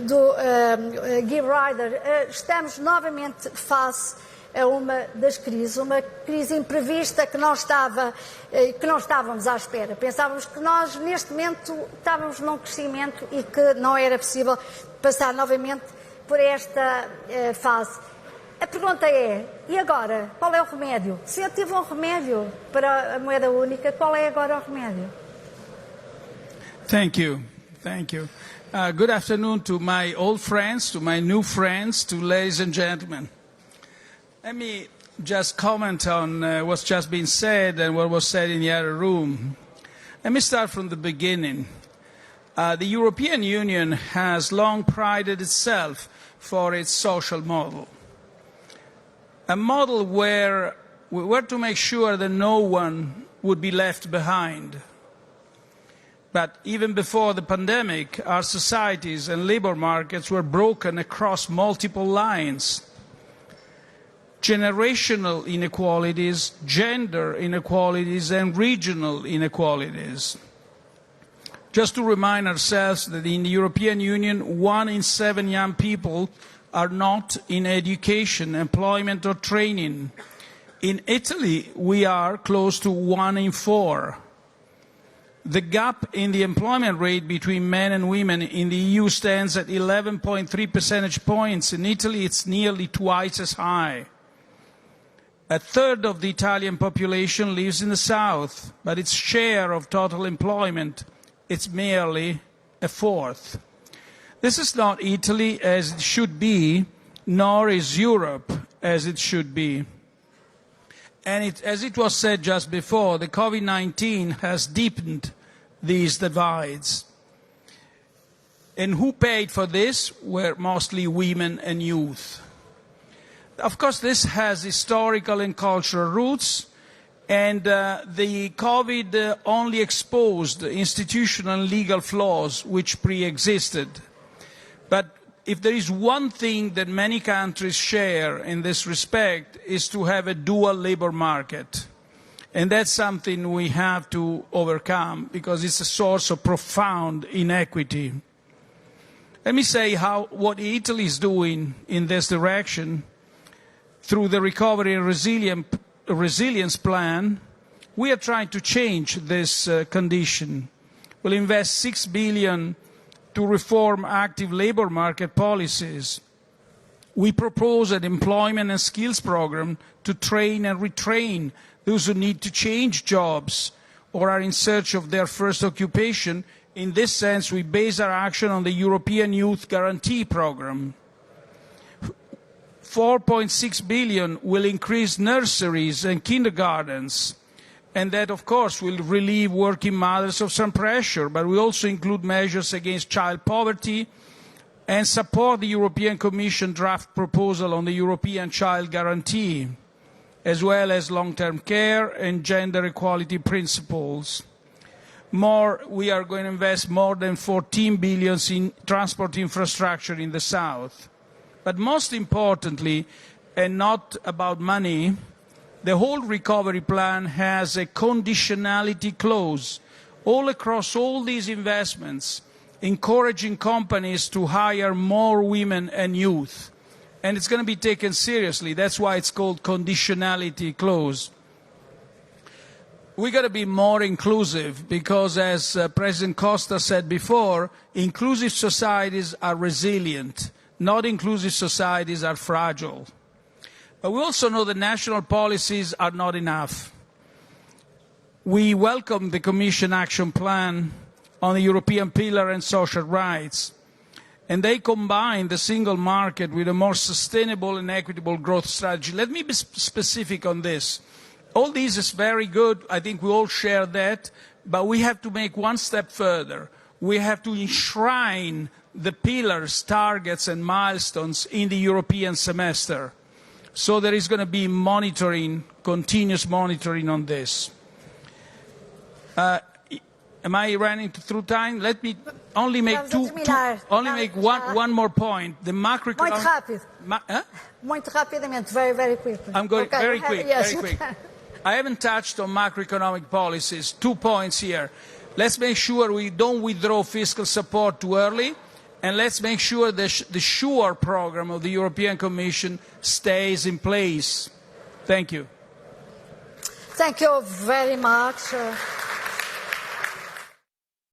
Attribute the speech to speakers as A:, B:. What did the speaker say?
A: do Guy Ryder, estamos novamente face a uma das crises, uma crise imprevista que não estávamos à espera. Pensávamos que nós, neste momento, estávamos num crescimento e que não era possível passar novamente por esta fase. A pergunta é, e agora? Qual é o remédio? Se eu tive um remédio para a moeda única, qual é agora o remédio?
B: Thank you. Thank you. Good afternoon to my old friends, to my new friends, to ladies and gentlemen. Let me just comment on what's just been said and what was said in the other room. Let me start from the beginning. The European Union has long prided itself for its social model. A model where we were to make sure that no one would be left behind. But even before the pandemic, our societies and labor markets were broken across multiple lines. Generational inequalities, gender inequalities, and regional inequalities. Just to remind ourselves that in the European Union, 1 in 7 young people are not in education, employment, or training. In Italy, we are close to 1 in 4. The gap in the employment rate between men and women in the EU stands at 11.3 percentage points. In Italy, it's nearly twice as high. A third of the Italian population lives in the south, but its share of total employment is merely a fourth. This is not Italy as it should be, nor is Europe as it should be. And as it was said just before, the COVID-19 has deepened these divides. And who paid for this were mostly women and youth. Of course, this has historical and cultural roots, and the COVID only exposed institutional and legal flaws which pre-existed. But if there is one thing that many countries share in this respect, is to have a dual labor market. And that's something we have to overcome because it's a source of profound inequity. Let me say what Italy is doing in this direction. Through the Recovery and Resilience Plan, we are trying to change this condition. We'll invest 6 billion to reform active labor market policies. We propose an employment and skills program to train and retrain those who need to change jobs or are in search of their first occupation. In this sense, we base our action on the European Youth Guarantee Program. 4.6 billion will increase nurseries and kindergartens, and that, of course, will relieve working mothers of some pressure, but we also include measures against child poverty and support the European Commission draft proposal on the European Child Guarantee, as well as long-term care and gender equality principles. We are going to invest more than 14 billion in transport infrastructure in the south. But most importantly, and not about money, the whole recovery plan has a conditionality clause all across all these investments, encouraging companies to hire more women and youth. And it's going to be taken seriously. That's why it's called conditionality clause. We've got to be more inclusive because, as President Costa said before, inclusive societies are resilient. Not inclusive societies are fragile. But we also know that national policies are not enough. We welcome the Commission Action Plan on the European Pillar and Social Rights, and they combine the single market with a more sustainable and equitable growth strategy. Let me be specific on this. All this is very good. I think we all share that, but we have to make one step further. We have to enshrine the pillars, targets and milestones in the European semester. So there is going to be monitoring, continuous monitoring on this. Am I running through time? Let me only make one more point. The macroeconomic...
A: Muito rápido. Muito rapidamente, very, very quickly.
B: I'm going very quick,
A: yes,
B: very quick. I haven't touched on macroeconomic policies. 2 points here. Let's make sure we don't withdraw fiscal support too early. And let's make sure that the SURE program of the European Commission stays in place. Thank you.
A: Thank you very much.